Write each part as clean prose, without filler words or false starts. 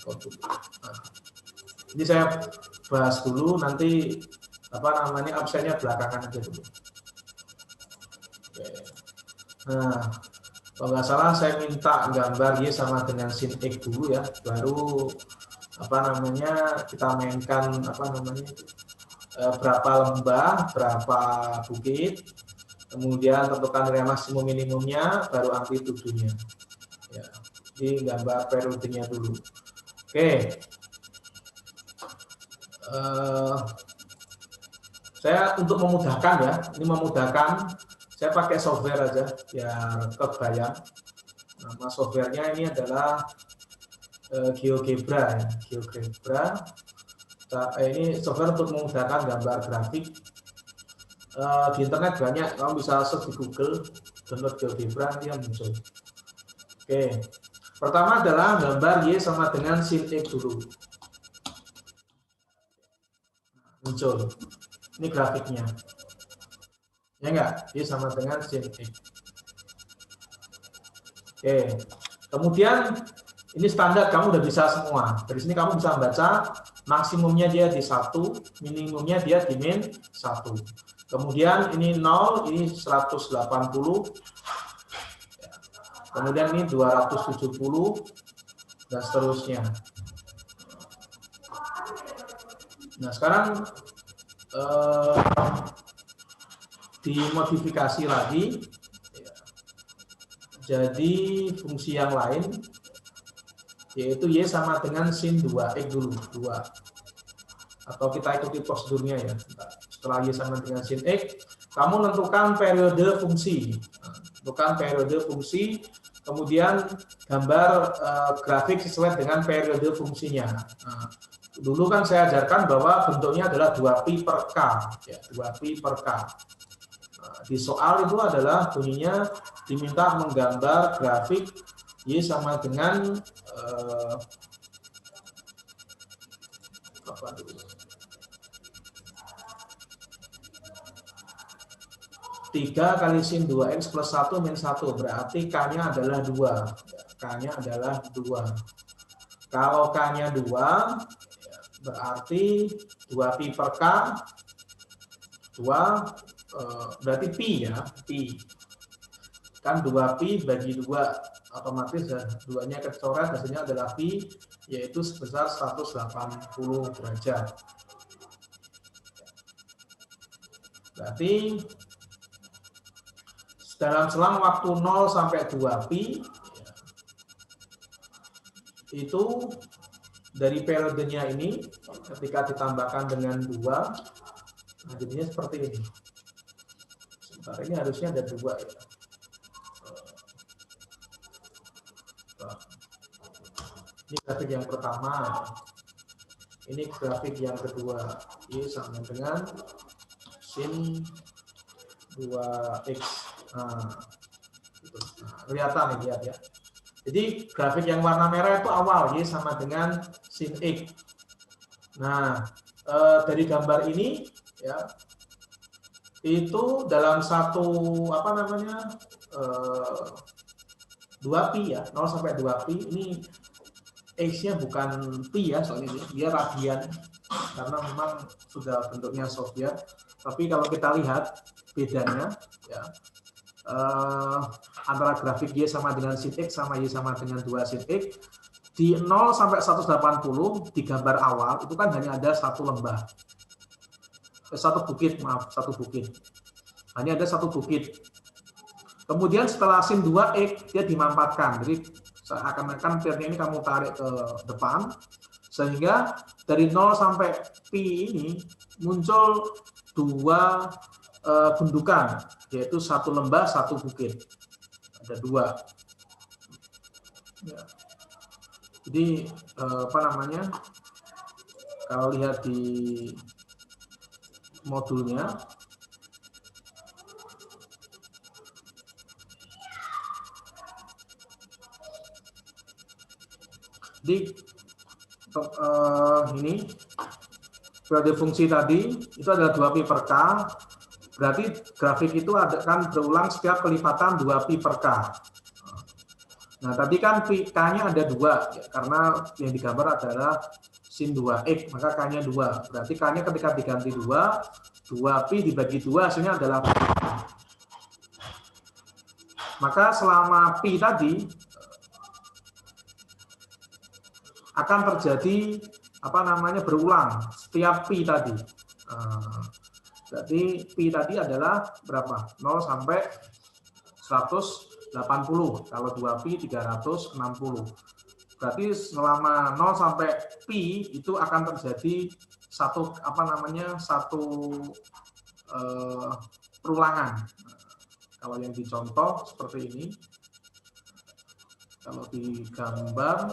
Nah, ini saya bahas dulu, nanti absennya belakangan aja dulu. Oke. Nah, kalau nggak salah saya minta gambar Y sama dengan sin X dulu ya, baru kita mainkan berapa lembah, berapa bukit, kemudian tentukan nilai maksimum minimumnya, baru amplitudonya. Ya, ini gambar periodenya dulu. Oke, saya untuk memudahkan ya, ini memudahkan, saya pakai software aja biar kebayang. Nama softwarenya ini adalah GeoGebra ya, GeoGebra. Ini software untuk memudahkan gambar grafik. Di internet banyak, kamu bisa search di Google, download GeoGebra, nanti yang muncul. Oke, pertama adalah gambar Y sama dengan sin X dulu. Muncul, ini grafiknya. Ya enggak, Y sama dengan sin X. Oke, kemudian ini standar, kamu udah bisa semua. Dari sini kamu bisa membaca maksimumnya dia di 1, minimumnya dia di min 1. Kemudian ini 0, ini 180. Kemudian ini 270 dan seterusnya. Nah, sekarang dimodifikasi lagi jadi fungsi yang lain, yaitu Y sama dengan sin 2X dulu, 2. Atau kita ikuti prosedurnya ya. Setelah Y sama dengan sin X, kamu tentukan periode fungsi. Tentukan periode fungsi, kemudian gambar grafik sesuai dengan periode fungsinya. Nah, dulu kan saya ajarkan bahwa bentuknya adalah 2pi per K. Ya, 2pi per K. Nah, di soal itu adalah bunyinya diminta menggambar grafik Y sama dengan 3 kali sin 2X plus 1 min 1, berarti K-nya adalah 2. K-nya adalah 2. Kalau K-nya 2, berarti 2pi per K, 2, berarti pi ya, pi. Kan 2pi bagi 2, otomatis ya, 2-nya kecoret, hasilnya adalah pi, yaitu sebesar 180 derajat. Berarti dalam selang waktu 0 sampai 2pi, itu dari periodenya ini, ketika ditambahkan dengan 2, nah jadinya seperti ini. Sebentar, ini harusnya ada 2 ya. Ini grafik yang pertama, ini grafik yang kedua, Y sama dengan sin 2X. Nah, gitu. Nah, kelihatan nih, lihat ya. Jadi grafik yang warna merah itu awal, Y sama dengan sin X. Nah, dari gambar ini ya, itu dalam satu 2pi ya, 0 sampai 2pi, ini X-nya bukan pi ya, soalnya dia radian, karena memang sudah bentuknya Soviet. Tapi kalau kita lihat bedanya ya, antara grafik Y sama dengan sin X sama Y sama dengan 2 sin X, di 0 sampai 180 di gambar awal itu kan hanya ada satu lembah, satu bukit, hanya ada satu bukit. Kemudian setelah sin 2X dia dimampatkan, jadi seakan-akan pirnya ini kamu tarik ke depan, sehingga dari 0 sampai pi ini muncul 2 gundukan, yaitu satu lembah, satu bukit. Ada 2. Ya. Jadi kalau lihat di modulnya, di ini periode fungsi tadi itu adalah 2pi per K, berarti grafik itu kan berulang setiap kelipatan 2pi per K. Nah, tadi kan K-nya ada 2, ya, karena yang digambar adalah sin 2X, maka K-nya 2. Berarti K-nya ketika diganti 2 pi dibagi 2, hasilnya adalah P. Maka selama pi tadi, akan terjadi berulang setiap pi tadi. Berarti pi tadi adalah berapa? 0 sampai 180. Kalau 2pi 360. Berarti selama 0 sampai pi itu akan terjadi satu perulangan. Kalau yang dicontoh seperti ini. Kalau digambar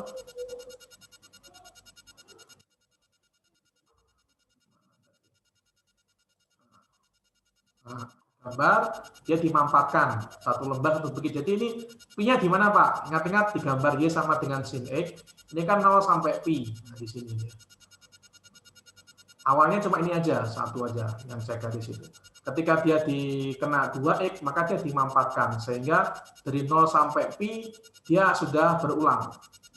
dia dimanfaatkan satu lembar satu bukit. Jadi ini pi-nya di mana, Pak? Ingat-ingat digambar Y sama dengan sin X. Ini kan 0 sampai pi. Nah, di sini. Awalnya cuma ini aja, satu aja yang saya garis itu. Ketika dia dikena 2X, maka dia dimanfaatkan. Sehingga dari 0 sampai pi, dia sudah berulang.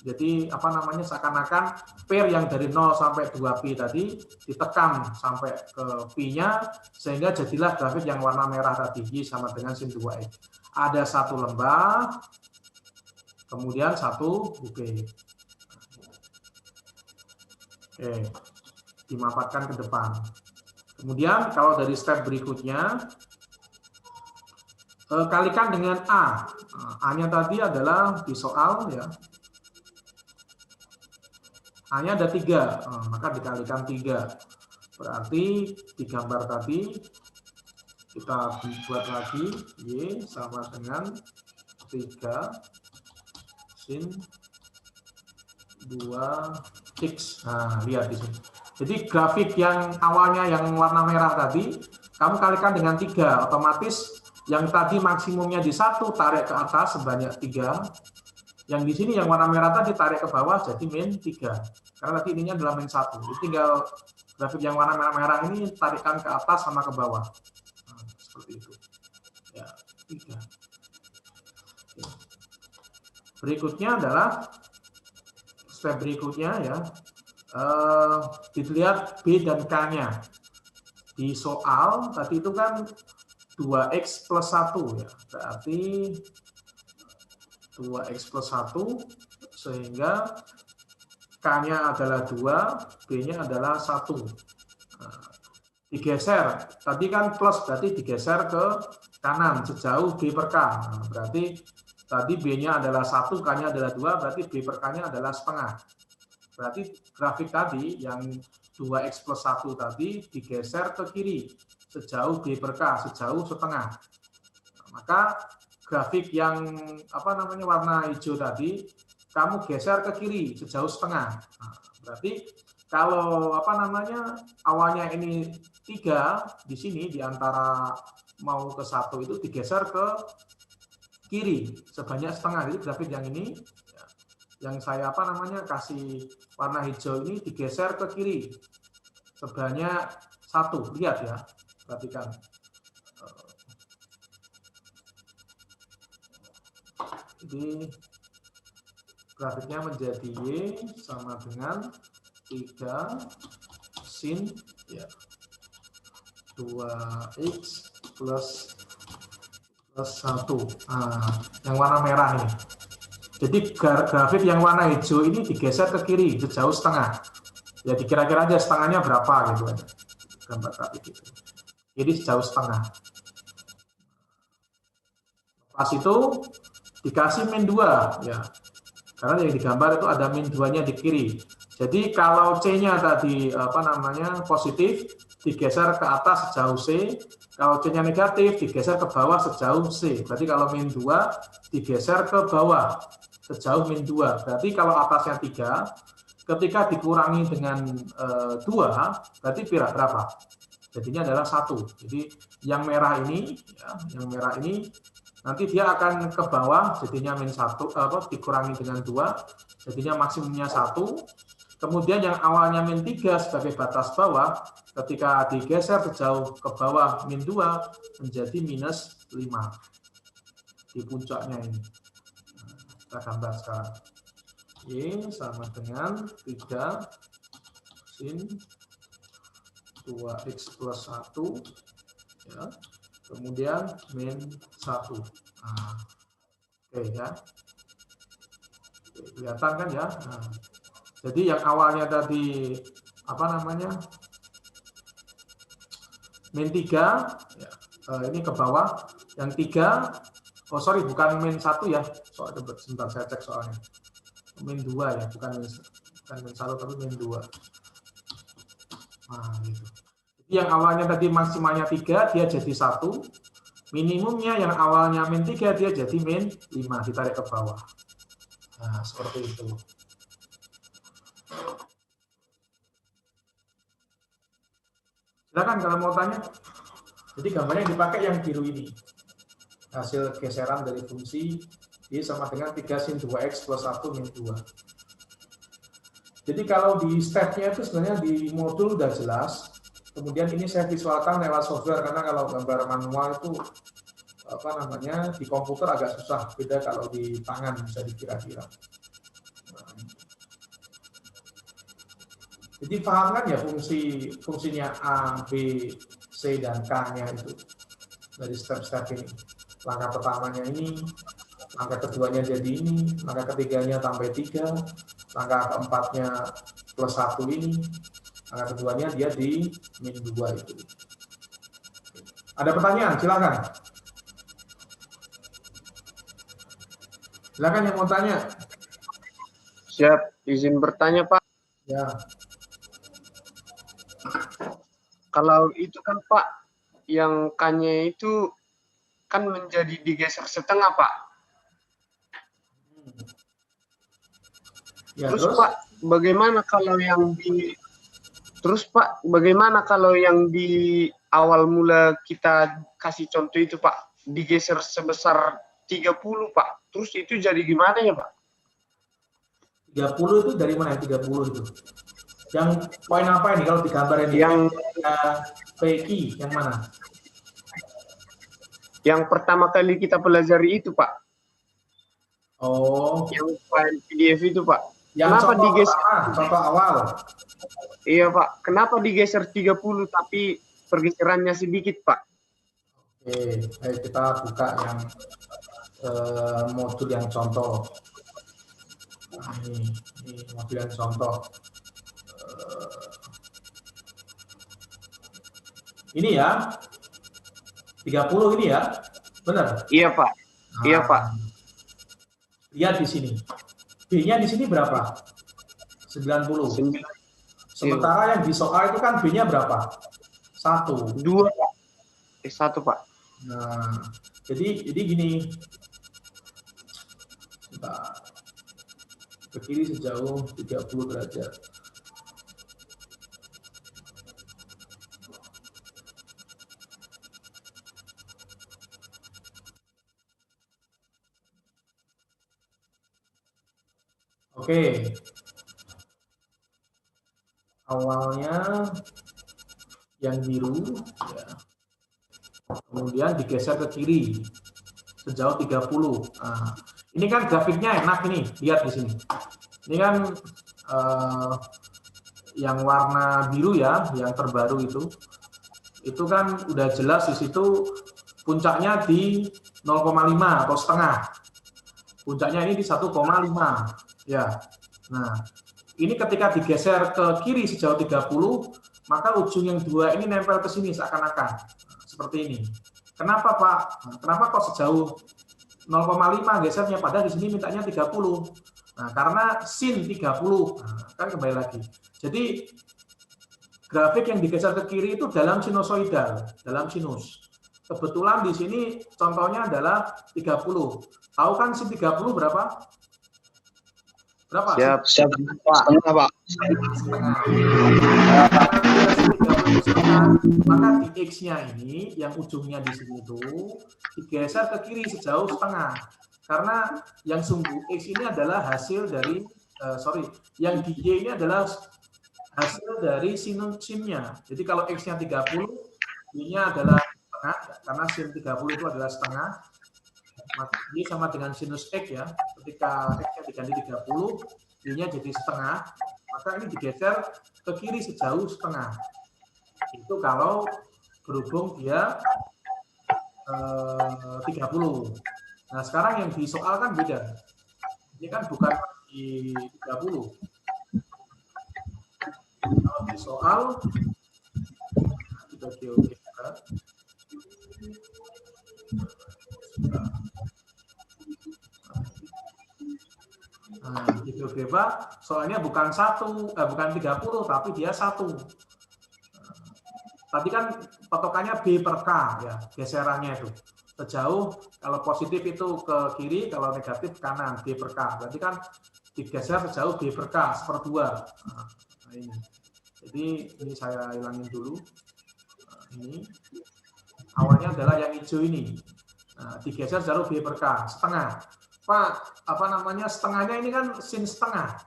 Jadi seakan-akan pair yang dari 0 sampai 2pi tadi ditekan sampai ke pi-nya sehingga jadilah grafik yang warna merah tadi Y sama dengan sin 2X. Ada satu lembah, kemudian satu bukit. Oke, dimanfaatkan ke depan. Kemudian kalau dari step berikutnya kalikan dengan A. A-nya tadi adalah di soal ya. A-nya ada 3, maka dikalikan 3. Berarti digambar tadi, kita buat lagi, Y sama dengan 3 sin 2X. Nah, lihat di sini. Jadi grafik yang awalnya yang warna merah tadi, kamu kalikan dengan 3, otomatis yang tadi maksimumnya di 1, tarik ke atas sebanyak 3. Yang di sini yang warna merah tadi tarik ke bawah jadi min 3. Karena tadi ininya adalah min 1. Jadi tinggal grafik yang warna merah ini tarikan ke atas sama ke bawah. Nah, seperti itu. Ya, 3. Ya. Berikutnya adalah step berikutnya ya. Dilihat B dan K-nya. Di soal tadi itu kan 2X plus 1 ya. Berarti 2X plus 1 sehingga K-nya adalah 2, B-nya adalah 1. Nah, digeser, tadi kan plus berarti digeser ke kanan sejauh B per K. Nah, berarti tadi B-nya adalah 1, K-nya adalah 2, berarti B per K-nya adalah setengah. Berarti grafik tadi yang 2X plus 1 tadi digeser ke kiri sejauh B per K, sejauh setengah. Nah, maka grafik yang warna hijau tadi kamu geser ke kiri sejauh setengah. Nah, berarti kalau awalnya ini 3 di sini di antara mau ke 1 itu digeser ke kiri sebanyak setengah. Jadi grafik yang ini yang saya kasih warna hijau ini digeser ke kiri sebanyak 1. Lihat ya, perhatikan. Jadi grafiknya menjadi Y sama dengan 3 sin ya 2X plus 1. Nah, yang warna merah ini. Jadi grafik yang warna hijau ini digeser ke kiri sejauh setengah. Ya dikira-kira aja setengahnya berapa gitu aja. Gambar grafik itu. Jadi sejauh setengah. Pas itu dikasih min 2 ya. Karena yang digambar itu ada min 2-nya di kiri. Jadi kalau C-nya tadi positif digeser ke atas sejauh C, kalau C-nya negatif digeser ke bawah sejauh C. Berarti kalau min 2 digeser ke bawah sejauh min 2. Berarti kalau atasnya 3, ketika dikurangi dengan 2, berarti berapa? Jadinya adalah 1. Jadi yang merah ini nanti dia akan ke bawah, jadinya min 1, dikurangi dengan 2, jadinya maksimumnya 1. Kemudian yang awalnya min 3 sebagai batas bawah, ketika digeser sejauh ke bawah min 2, menjadi minus 5 di puncaknya ini. Kita gambar sekarang. Y sama dengan 3 sin 2x plus 1, ya. Kemudian min 1. Nah, oke ya. Kelihatan kan ya. Nah, jadi yang awalnya tadi apa namanya, min 3 ya, ini ke bawah. Yang 3, oh sorry, bukan min 1 ya. Sebentar saya cek soalnya. Min 2 ya, bukan min 1 tapi min 2. Nah, gitu. Jadi yang awalnya tadi maksimalnya 3 dia jadi 1. Minimumnya yang awalnya min 3 dia jadi min 5, ditarik ke bawah. Nah, seperti itu. Silakan kalau mau tanya. Jadi gambarnya yang dipakai yang biru ini. Hasil geseran dari fungsi Y sama dengan 3 sin 2x plus 1 min 2. Jadi kalau di stepnya itu sebenarnya di modul udah jelas. Kemudian ini saya visualkan lewat software, karena kalau gambar manual itu apa namanya, di komputer agak susah, beda kalau di tangan bisa dikira-kira. Jadi paham kan ya fungsinya A, B, C, dan K-nya itu dari step-step ini. Langkah pertamanya ini, langkah keduanya jadi ini, langkah ketiganya tambah 3, langkah keempatnya plus 1 ini, langkah keduanya dia di min 2 itu. Ada pertanyaan? Silakan. Silakan yang mau tanya. Siap, izin bertanya Pak. Ya. Kalau itu kan Pak, yang K-nya itu kan menjadi digeser setengah Pak. Ya, terus Pak, bagaimana kalau yang di awal mula kita kasih contoh itu Pak, digeser sebesar 30 Pak. Terus itu jadi gimana ya Pak? 30 itu dari mana 30 itu? Yang poin apa ini kalau digambarin? Yang PQ yang mana? Yang pertama kali kita pelajari itu Pak. Oh. Yang file PDF itu Pak. Yang kenapa digeser? Contoh awal. Iya Pak. Kenapa digeser 30 tapi pergeserannya sedikit Pak? Oke, ayo kita buka yang modul yang contoh. Nah, ini modul yang contoh. Ini ya, 30 ini ya, benar? Iya Pak. Nah, iya Pak. Lihat di sini. B-nya di sini berapa? 90. Sementara yang di soal itu kan B-nya berapa? 1. 2 Pak. 1 Pak. Nah, jadi gini. Nah, ke kiri sejauh 30 derajat. Oke. Awalnya yang biru, ya. Kemudian digeser ke kiri sejauh 30. Nah, ini kan grafiknya enak ini, lihat di sini. Ini kan yang warna biru ya, yang terbaru itu kan udah jelas di situ puncaknya di 0,5 atau setengah. Puncaknya ini di 1,5 ya. Nah, ini ketika digeser ke kiri sejauh 30, maka ujung yang 2 ini nempel ke sini seakan-akan. Seperti ini. Kenapa Pak? Kenapa kok sejauh 0,5 gesernya, padahal di sini mintanya 30. Nah, karena sin 30. Nah, kan kembali lagi. Jadi grafik yang digeser ke kiri itu dalam sinusoidal, dalam sinus. Kebetulan di sini contohnya adalah 30. Tahu kan sin 30 berapa? Berapa? Siap Pak. Setengah Pak. Maka di X-nya ini yang ujungnya di sini itu digeser ke kiri sejauh setengah. Karena yang sumbu X ini adalah hasil dari yang di Y ini adalah hasil dari sin-nya. Jadi kalau X-nya 30, Y-nya adalah setengah, karena sin 30 itu adalah setengah. Y sama dengan sinus X ya. Ketika X-nya diganti 30, Y-nya jadi setengah, maka ini digeser ke kiri sejauh setengah. Itu kalau berhubung dia 30. Nah, sekarang yang di soal kan beda. Ini kan bukan di 30. Kalau di soal dibagi oke. Nah, hidrogeba soalnya bukan 30, tapi dia 1. Tadi kan patokannya B per K ya, geserannya itu. Sejauh kalau positif itu ke kiri, kalau negatif kanan, B per K. Berarti kan digeser sejauh B per K, seper 2. Nah, ini. Jadi ini saya hilangin dulu. Nah, ini awalnya adalah yang hijau ini. Nah, digeser sejauh B per K, setengah. Pak, apa namanya, setengahnya ini kan sin setengah.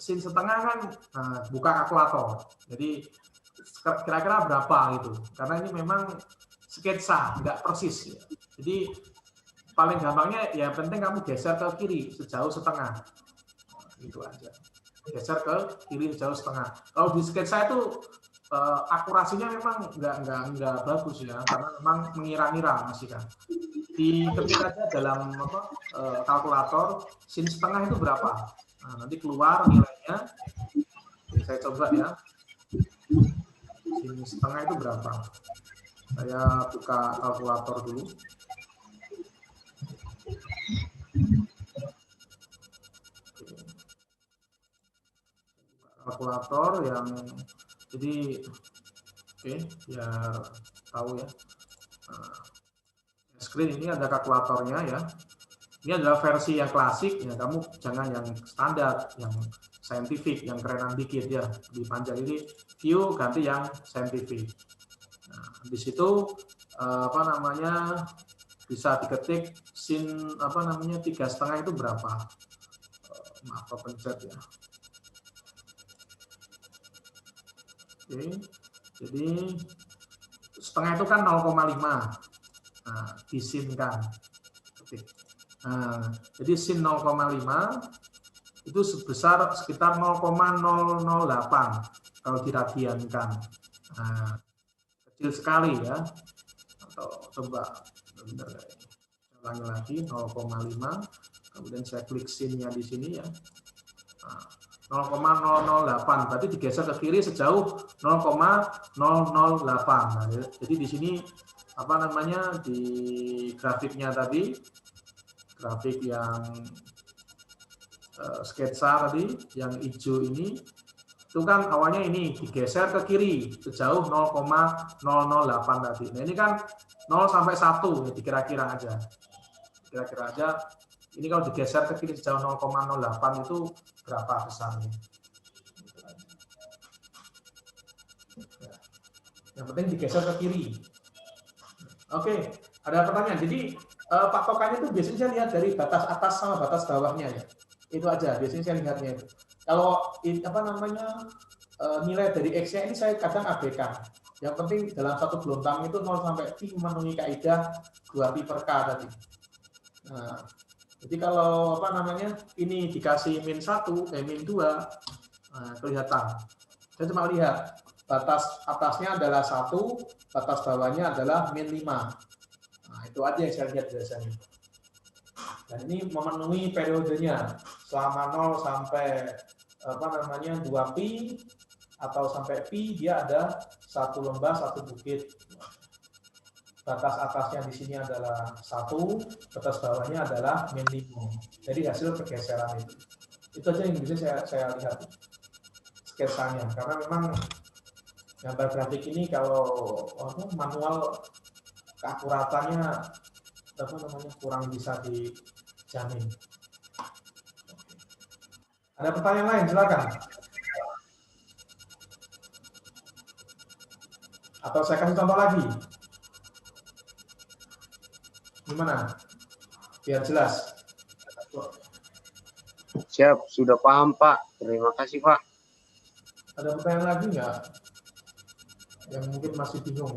Sin setengah kan buka kalkulator. Jadi kira-kira berapa gitu. Karena ini memang sketsa, nggak persis. Ya. Jadi paling gampangnya ya penting kamu geser ke kiri sejauh setengah. Gitu aja. Geser ke kiri sejauh setengah. Kalau di sketsa itu akurasinya memang nggak bagus ya, karena memang mengira-ngira masih kan. Diketik aja dalam kalkulator sin setengah itu berapa. Nah, nanti keluar nilainya. Jadi saya coba ya. Sin setengah itu berapa? Saya buka kalkulator dulu. Kalkulator yang jadi oke, biar tahu ya. Screen ini ada kalkulatornya ya. Ini adalah versi yang klasik ya, kamu jangan yang standar, yang scientific, yang kerenan dikit ya, lebih panjang. Ini view ganti yang scientific. Nah, di situ apa namanya bisa diketik sin apa namanya 3,5 itu berapa? Maaf pencet ya. Oke, jadi setengah itu kan 0,5. Nah, disinkan. Nah, jadi sin 0,5 itu sebesar sekitar 0,008 kalau diradiankan. Nah, kecil sekali ya. Atau coba bentar, ulangi lagi 0,5. Kemudian saya klik sinnya di sini ya. Nah, 0,008 berarti digeser ke kiri sejauh 0,008. Nah, jadi di sini apa namanya di grafiknya tadi, grafik yang sketsa tadi yang hijau ini itu kan awalnya ini digeser ke kiri sejauh 0,008 tadi. Nah ini kan 0 sampai 1 ya, dikira-kira aja. Kira-kira aja ini kalau digeser ke kiri sejauh 0,08 itu berapa besarnya. Yang penting digeser ke kiri. Oke, ada pertanyaan. Jadi patokannya itu biasanya saya lihat dari batas atas sama batas bawahnya ya. Itu aja biasanya saya lihatnya itu. Kalau apa namanya nilai dari X-nya ini saya kadang abaikan. Yang penting dalam satu gelombang itu 0 sampai pi memenuhi kaidah 2 pi per K tadi. Nah, jadi kalau apa namanya ini dikasih min 1, min 2, nah, kelihatan. Saya cuma lihat batas atasnya adalah 1, batas bawahnya adalah min 5. Nah, itu aja yang saya lihat biasanya. Dan ini memenuhi periodenya selama 0 sampai apa namanya 2 pi atau sampai pi dia ada 1 lembah 1 bukit. Batas atasnya di sini adalah 1, batas bawahnya adalah min 5. Jadi hasil pergeseran itu. Itu aja yang bisa saya lihat sketsanya, karena memang gambar grafik ini kalau manual keakuratannya apa namanya kurang bisa dijamin. Ada pertanyaan lain, silakan. Atau saya kasih contoh lagi. Gimana? Biar jelas. Siap, sudah paham Pak. Terima kasih Pak. Ada pertanyaan lagi nggak? Yang mungkin masih bingung.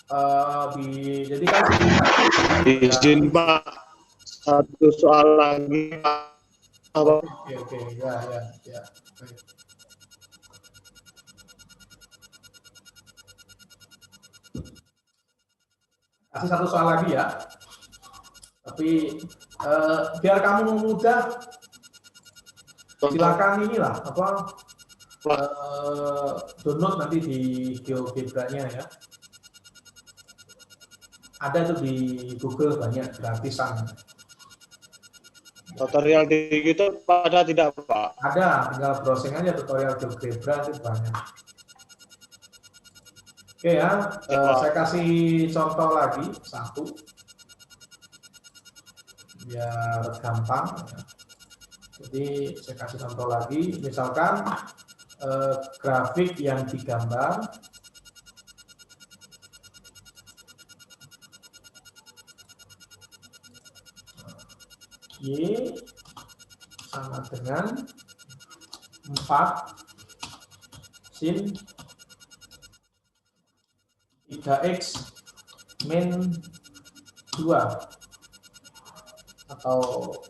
jadi kan izin Pak, satu soal lagi Pak. Oke, ya. Baik. Kasih satu soal lagi ya. Tapi biar kamu mudah, silakan inilah download nanti di GeoGebra-nya ya. Ada tuh di Google banyak gratisan. Tutorial di YouTube pada tidak Pak? Ada, tinggal browsing aja tutorial GeoGebra itu banyak. Oke ya, saya kasih contoh lagi satu, biar gampang. Jadi saya kasih contoh lagi, misalkan grafik yang digambar Y sama dengan 4 sin 3x min 2, atau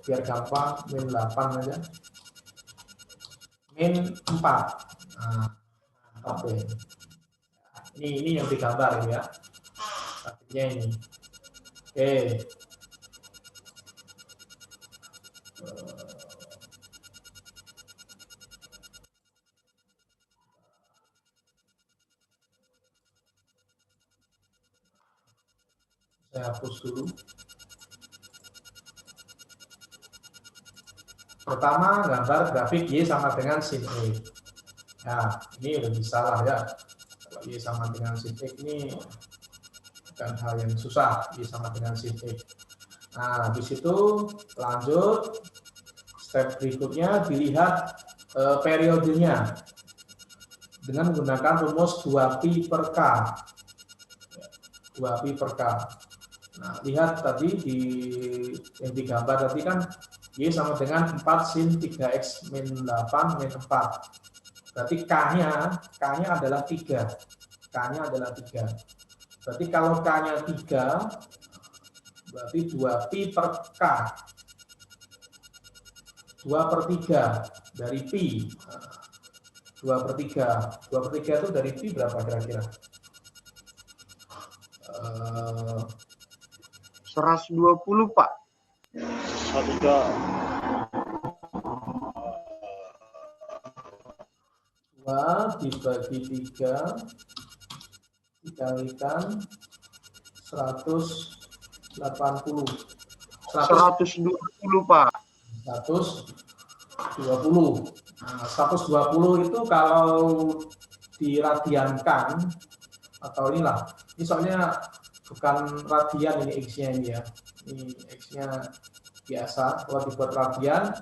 biar gampang min 8 aja, min 4. Nah, oke. Ini yang digambar ya, grafiknya ini. Oke. Saya hapus dulu. Pertama, gambar grafik Y sama dengan sin E. Nah, ini udah bisa lah ya. Kalau Y sama dengan sin E ini bukan hal yang susah. Y sama dengan sin E. Nah, habis itu lanjut. Step berikutnya dilihat periodenya dengan menggunakan rumus 2pi per K. 2pi per K. Nah, lihat tadi yang digambar tadi kan Y sama dengan 4 sin 3x min 8 min 4. Berarti K-nya adalah 3. K-nya adalah 3. Berarti kalau K-nya 3, berarti 2pi per K. 2 per 3 dari pi. 2 per 3. 2 per 3 itu dari pi berapa kira-kira? 120 Pak. 2 dibagi 3 dikalikan 180. 120 Pak. 120. Nah, 120 itu kalau diradiankan atau inilah, ini soalnya bukan radian ini X-nya ini ya. Ini X-nya biasa, kalau dibuat radian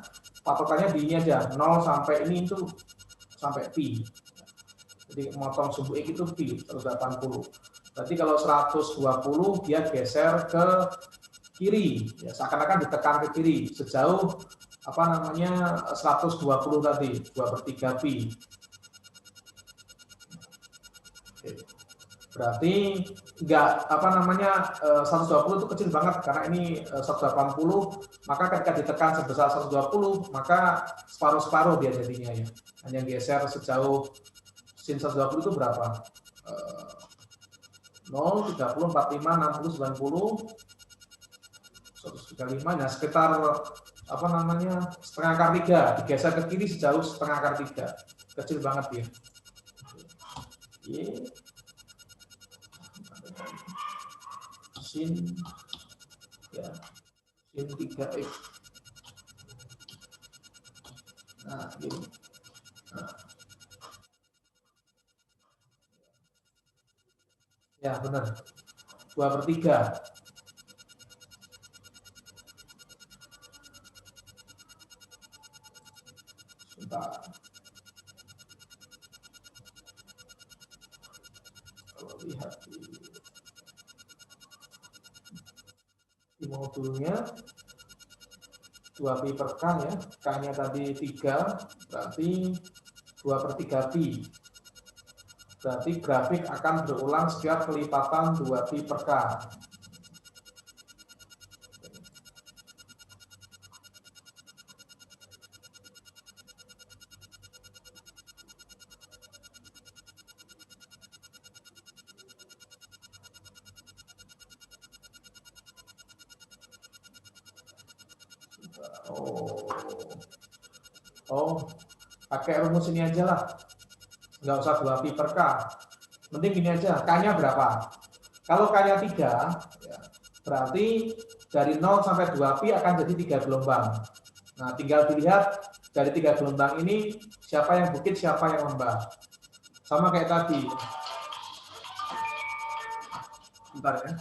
patokannya di ini aja, 0 sampai ini itu sampai pi. Jadi motong sumbu X itu pi 180. Berarti kalau 120 dia geser ke kiri, ya seakan-akan ditekan ke kiri sejauh 120 tadi, 2 per 3 pi. Oke. Berarti enggak 120 itu kecil banget karena ini 180, maka ketika ditekan sebesar 120 maka separuh-separuh dia jadinya ya. Hanya geser sejauh sin 120 itu berapa? 0, 30, 45, 60, 90, 135, nah sekitar setengah akar 3, digeser ke kiri sejauh setengah akar 3, kecil banget ya. Sin 3x. Nah, gini. Nah. Ya, benar. 2 per 3. Sebentar. Kalau lihat di modulnya 2 pi per K ya, K-nya tadi 3, berarti 2 per 3 pi. Berarti grafik akan berulang setiap kelipatan 2pi per K. Oh, pakai rumus ini aja lah. Nggak usah 2pi per K. Mending gini aja, K-nya berapa? Kalau K-nya 3, ya, berarti dari 0 sampai 2pi akan jadi 3 gelombang. Nah, tinggal dilihat dari 3 gelombang ini, siapa yang bukit, siapa yang lembah. Sama kayak tadi. Bentar ya.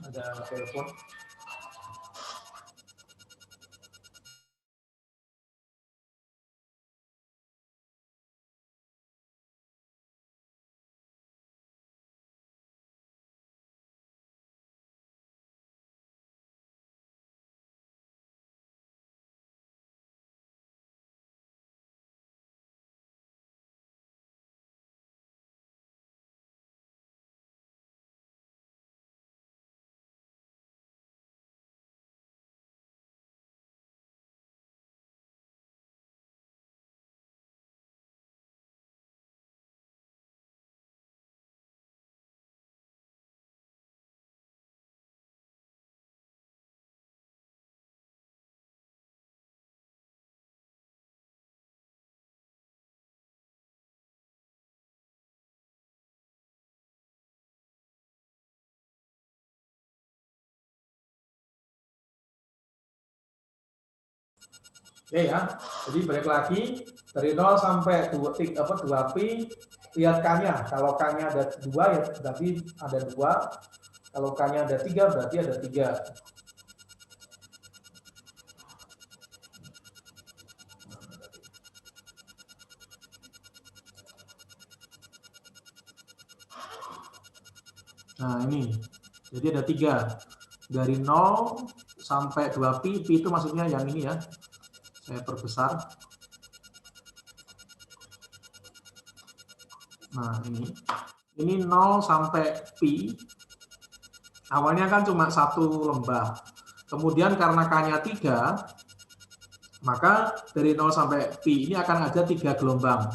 Ada telepon. Oke ya, jadi balik lagi dari 0 sampai 2pi, lihat K-nya. Kalau K-nya ada 2 ya berarti ada 2. Kalau K-nya ada 3 berarti ada 3. Nah ini, jadi ada 3. Dari 0 sampai 2pi, pi itu maksudnya yang ini ya. Saya perbesar. Nah, ini 0 sampai pi. Awalnya kan cuma 1 lembah. Kemudian karena K-nya 3, maka dari 0 sampai pi ini akan ada 3 gelombang.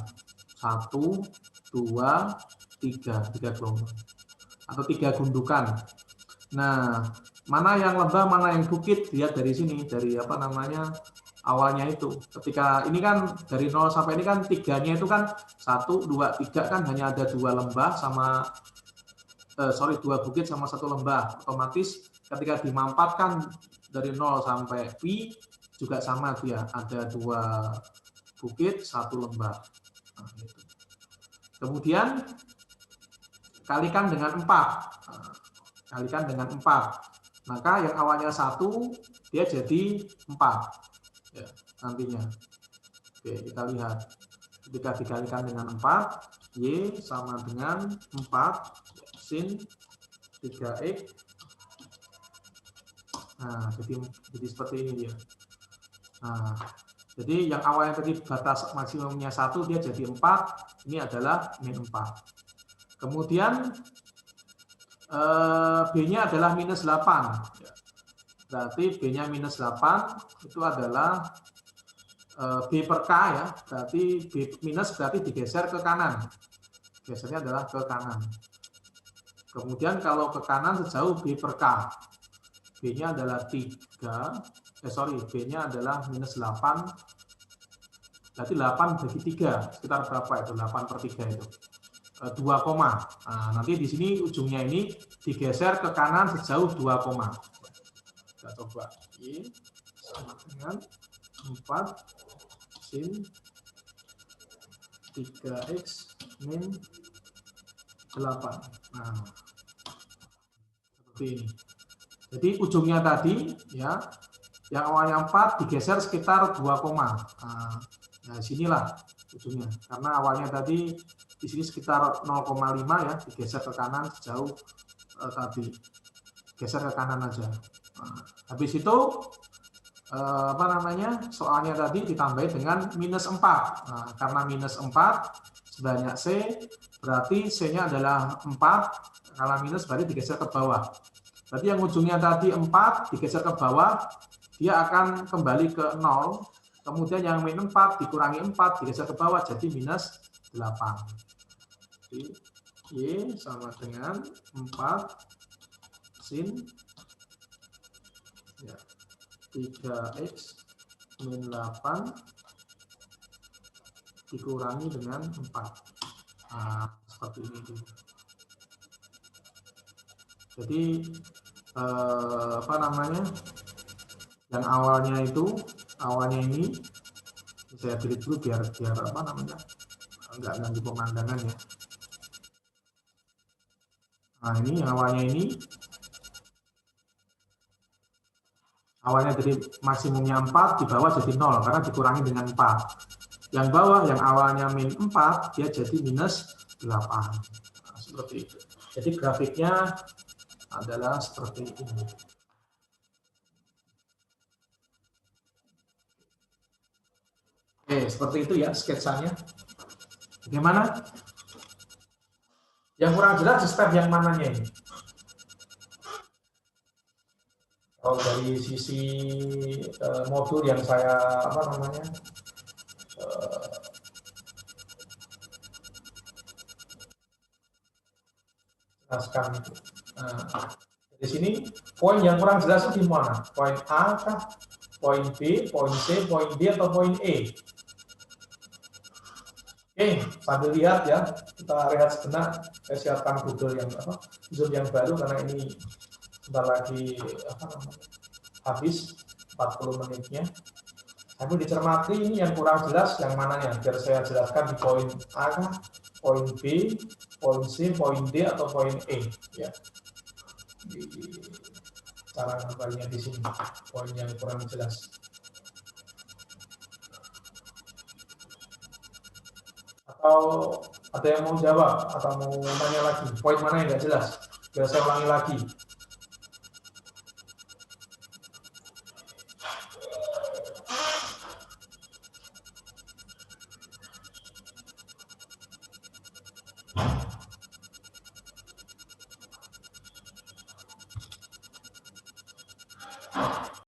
1, 2, 3 gelombang. Atau 3 gundukan. Nah, mana yang lembah, mana yang bukit, lihat dari sini, dari apa namanya, awalnya itu. Ketika ini kan dari 0 sampai ini kan 3-nya itu kan 1, 2, 3 kan hanya ada 2 lembah sama 2 bukit sama 1 lembah. Otomatis ketika dimampatkan dari 0 sampai pi juga sama dia, ada 2 bukit, 1 lembah. Nah, gitu. Kemudian kalikan dengan 4. Nah, kalikan dengan 4. Maka yang awalnya 1 dia jadi 4. Ya, nantinya. Oke, kita lihat. Ketika dikalikan dengan 4, Y sama dengan 4 sin 3X. Nah, jadi seperti ini dia. Nah, jadi yang awalnya tadi batas maksimumnya 1, dia jadi 4. Ini adalah min 4. Kemudian B-nya adalah minus 8. Berarti B-nya minus 8 itu adalah B per K ya. Berarti B minus berarti digeser ke kanan. Gesernya adalah ke kanan. Kemudian kalau ke kanan sejauh B per K. B-nya adalah 3. B-nya adalah minus 8. Berarti 8 bagi 3. Sekitar berapa itu? 8 per 3 itu. 2, nah, nanti di sini ujungnya ini digeser ke kanan sejauh 2, kita coba. Y sama dengan 4 sin 3X min 8. Nah, seperti ini. Jadi ujungnya tadi ya, yang awalnya 4 digeser sekitar 2, nah sinilah ujungnya. Karena awalnya tadi di sini sekitar 0,5 ya, digeser ke kanan sejauh tadi. Geser ke kanan aja. Nah, habis itu apa namanya, soalnya tadi ditambahin dengan minus 4. Nah, karena minus 4 sebanyak C, berarti C-nya adalah 4, kalau minus berarti digeser ke bawah. Berarti yang ujungnya tadi 4 digeser ke bawah, dia akan kembali ke 0. Kemudian yang min 4 dikurangi 4 digeser ke bawah, jadi minus 8. Jadi Y sama dengan 4 sin ya, 3X min 8 dikurangi dengan 4. Nah, seperti ini. Jadi apa namanya, yang awalnya ini saya delete dulu biar apa namanya, nggak ganggu pemandangan ya. Nah, ini yang awalnya dari maksimumnya 4, di bawah jadi 0 karena dikurangi dengan 4. Yang bawah yang awalnya min 4 dia jadi minus 8. Nah, seperti itu. Jadi grafiknya adalah seperti ini. Oke, seperti itu ya sketsanya. Bagaimana? Yang kurang jelas di step yang mananya ini? Kalau dari sisi modul yang saya apa namanya jelaskan itu. Nah, di sini poin yang kurang jelas itu di mana? Poin A kah? Poin B, poin C, poin D, atau poin E? Oke, sambil lihat ya, kita lihat sebentar. Saya siapkan Google yang apa, Zoom yang baru karena ini sebentar lagi apa namanya, habis 40 menitnya. Tapi dicermati ini yang kurang jelas yang mananya, biar saya jelaskan di poin A kah? Poin B, poin C, poin D, atau poin E ya. Di cara ngapalnya di sini poin yang kurang jelas. Atau ada yang mau jawab atau mau nanya lagi poin mana yang nggak jelas? Biar saya ulangi lagi.